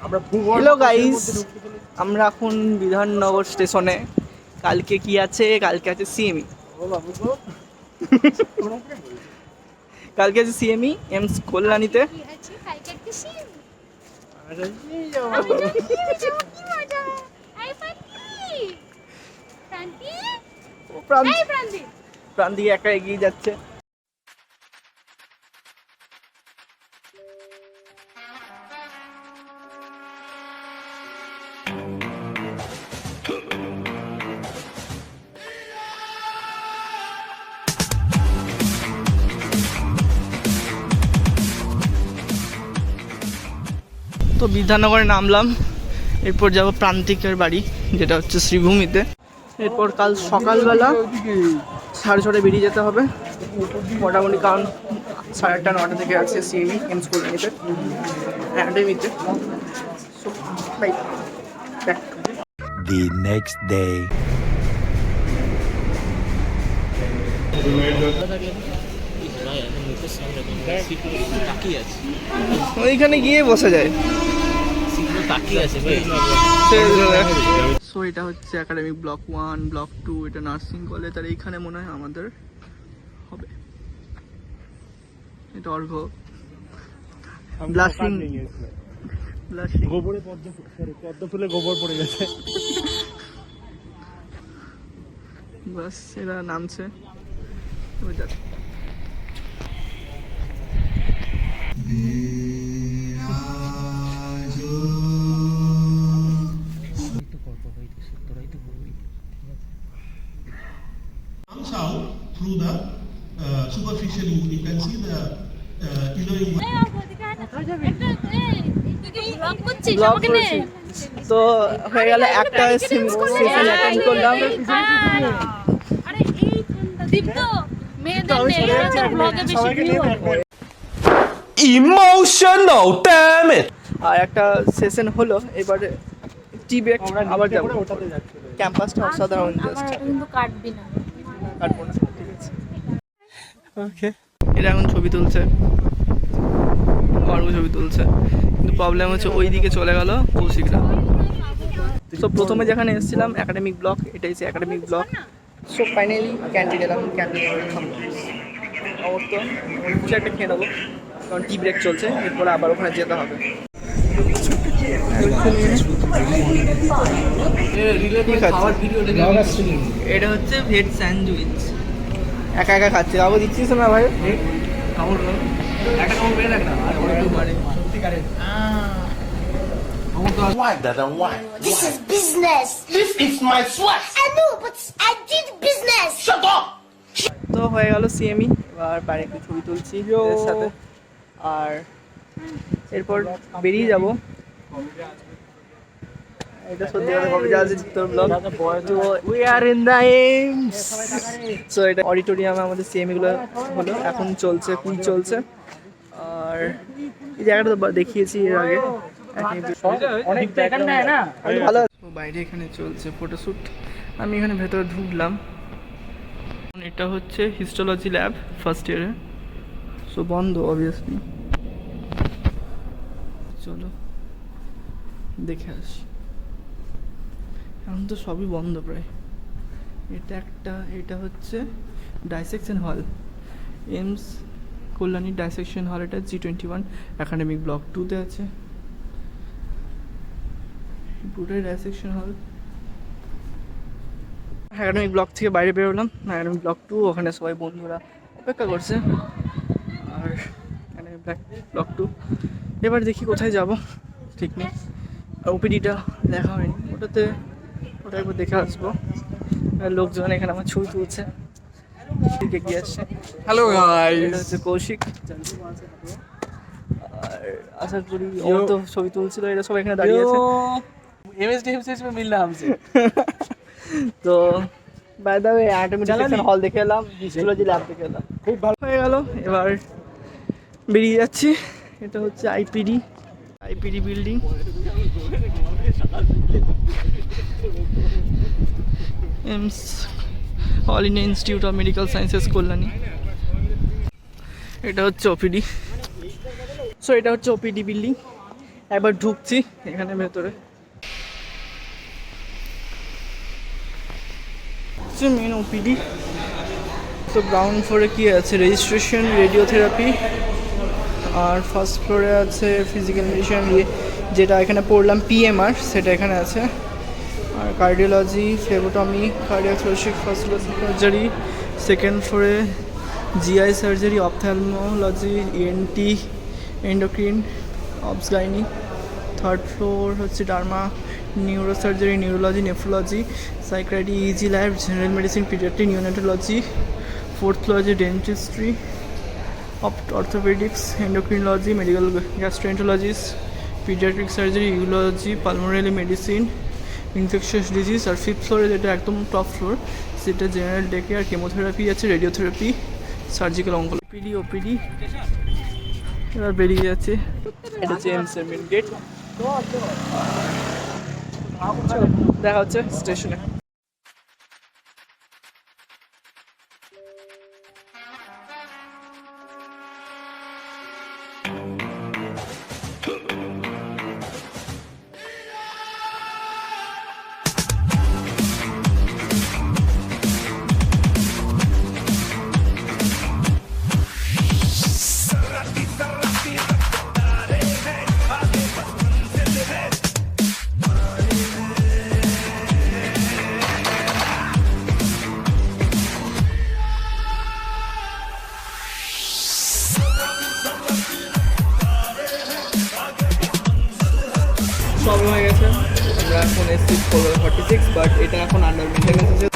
Hello guys, আমরা এখন বিধাননগর স্টেশনে। কালকে কি আছে? কালকে আছে সিএমই। কালকে আছে সিএমই এমস কল্যাণীতে। প্রান্তিক একা এগিয়ে যাচ্ছে। তো বিধাননগরে নামলাম, এরপর যাব প্রান্তিকের বাড়ি, যেটা হচ্ছে শ্রীভূমিতে। এরপর কাল সকালবেলা 6:30 বেরিয়ে যেতে হবে মোটামুটি, কারণ 8:30 9টা থেকে আছে সিএমই এমস কল্যাণীতে অ্যাকাডেমিতে। So bye, back to the next day. ওইখানে গিয়ে বসে যায়। সো এটা হচ্ছে একাডেমিক ব্লক 1, ব্লক 2, এটা নার্সিং কলেজ, আর এইখানে মনে হয় আমাদের হবে। এটা অর্ঘ ব্লাশিং, গোবরে পদ্ম ফুলে গোবর পড়ে গেছে। বাস এরা নামছে। Comes out through the superficial. You can see the yellowing. তো হয়ে গেল একটা সেশন অ্যাটেন্ড করলাম। Emotional, damn it! আর একটা সেশন হলো, এবারে টি ব্রেক আবার যাবো। ক্যাম্পাসটা অসাধারণ, জাস্ট কাটবি না, কাটবো না, ঠিক আছে। ওকে, এটা এখন ছবি তুলছে, ছবি তুলছে, কিন্তু প্রবলেম হচ্ছে ওই দিকে চলে গেল কৌশিকরা। তো প্রথমে যেখানে এসেছিলাম একাডেমিক ব্লক, এটাই হচ্ছে academic block. So finally canteen এলাম, ক্যান্টিন অবশ্য কিছু একটা খেয়ে নেবো, কারণ টি ব্রেক চলছে, এরপরে আবার ওখানে যেতে হবে। এটা হচ্ছে ভেজ স্যান্ডউইচ, একা একা খাচ্ছে। বাবু দিচ্ছিস না ভাই? Why, Dada, why? This is business. This is my sweat! I know, but I did business. Shut up! তো হয়ে গেল সিএমই, এবার বাইরে একটু ছবি তুলছি এর সাথে, আর এরপর বেরিয়ে যাব। এটা সত্যি কথা কবে যাচ্ছে তোর ব্লগ। তো we are in the aims. So এটা অডিটোরিয়ামে আমাদের সিএমই গুলো হলো, এখন চলছে, কুইজ চলছে। আর এই জায়গাটা তো দেখিয়েছি এর আগে, ভালো। বাইরে এখানে চলছে ফটোশ্যুট, আমি এখানে ভেতরে ঢুকলাম। এটা হচ্ছে হিস্টোলজি ল্যাব ফার্স্ট ইয়ারে, সো বন্ধ অবভিয়াসলি। চলো দেখে আসি, এখন তো সবই বন্ধ প্রায়। এটা হচ্ছে ডাইসেকশন হল, এমস কল্যাণী ডাইসেকশন হল। এটা G21 একাডেমিক ব্লক 2-তে আছে, পুরোটাই ডাইসেকশন হল। একাডেমিক ব্লক থেকে বাইরে বেরোলাম, একাডেমিক ব্লক 2, ওখানে সবাই বন্ধুরা অপেক্ষা করছে। আর একাডেমিক ব্লক 2, এবার দেখি কোথায় যাব, ঠিক নেই। আর ওপিডিটা দেখা হয়নি, ওটা একবার দেখে আসবো। লোকজন এখানে আমার ছবি তুলছে, এগিয়ে আসছে। হ্যালো গাইস, এটা হচ্ছে কৌশিক। আর আশা করি ও তো ছবি তুলছিল, এরা সব এখানে দাঁড়িয়ে আছে। MSDMCS में मिलना हमसे। তো by the way anatomy dissection hall দেখে এলাম, হিস্টোলজি ল্যাব দেখে এলাম, খুব ভালো হয়ে গেল। এবার বেরিয়ে যাচ্ছি। এটা হচ্ছে IPD building. AIIMS All India Institute of Medical Sciences Kalyani. এটা হচ্ছে ওপিডি। সো এটা হচ্ছে ওপিডি বিল্ডিং, একবার ঢুকছি এখানে ভেতরে। Main OPD. তো গ্রাউন্ড ফ্লোরে কি আছে, রেজিস্ট্রেশন, রেডিওথেরাপি, আর ফার্স্ট ফ্লোরে আছে ফিজিক্যাল মেডিসিন, যেটা এখানে পড়লাম পিএমআর, সেটা এখানে আছে। আর cardiology, phlebotomy, cardiac thoracic surgery. Second ফ্লোরে GI surgery, ophthalmology, ENT, endocrine, obs gynae. Third floor হচ্ছে derma, neuro surgery, neurology, nephrology, psychiatry, EEG lab, general medicine, paediatric, neonatology. Fourth floor আছে dentistry, orthopaedics, endocrinology, medical gastroenterologist, paediatric surgery, urology, pulmonary medicine, infectious disease. আর fifth ফ্লোরে যেটা একদম top floor, সেটা general day care, chemotherapy আছে, radiotherapy, surgical oncology, PD, OPD. এবার বেরিয়ে যাচ্ছে, এটা হচ্ছে এইমসের মেন গেট। দেখা হচ্ছে স্টেশনে। সব হয়ে গেছে, আমরা এখন এসছি 46, বাট এটা এখন আন্ডার মেনটেন্যান্স আছে,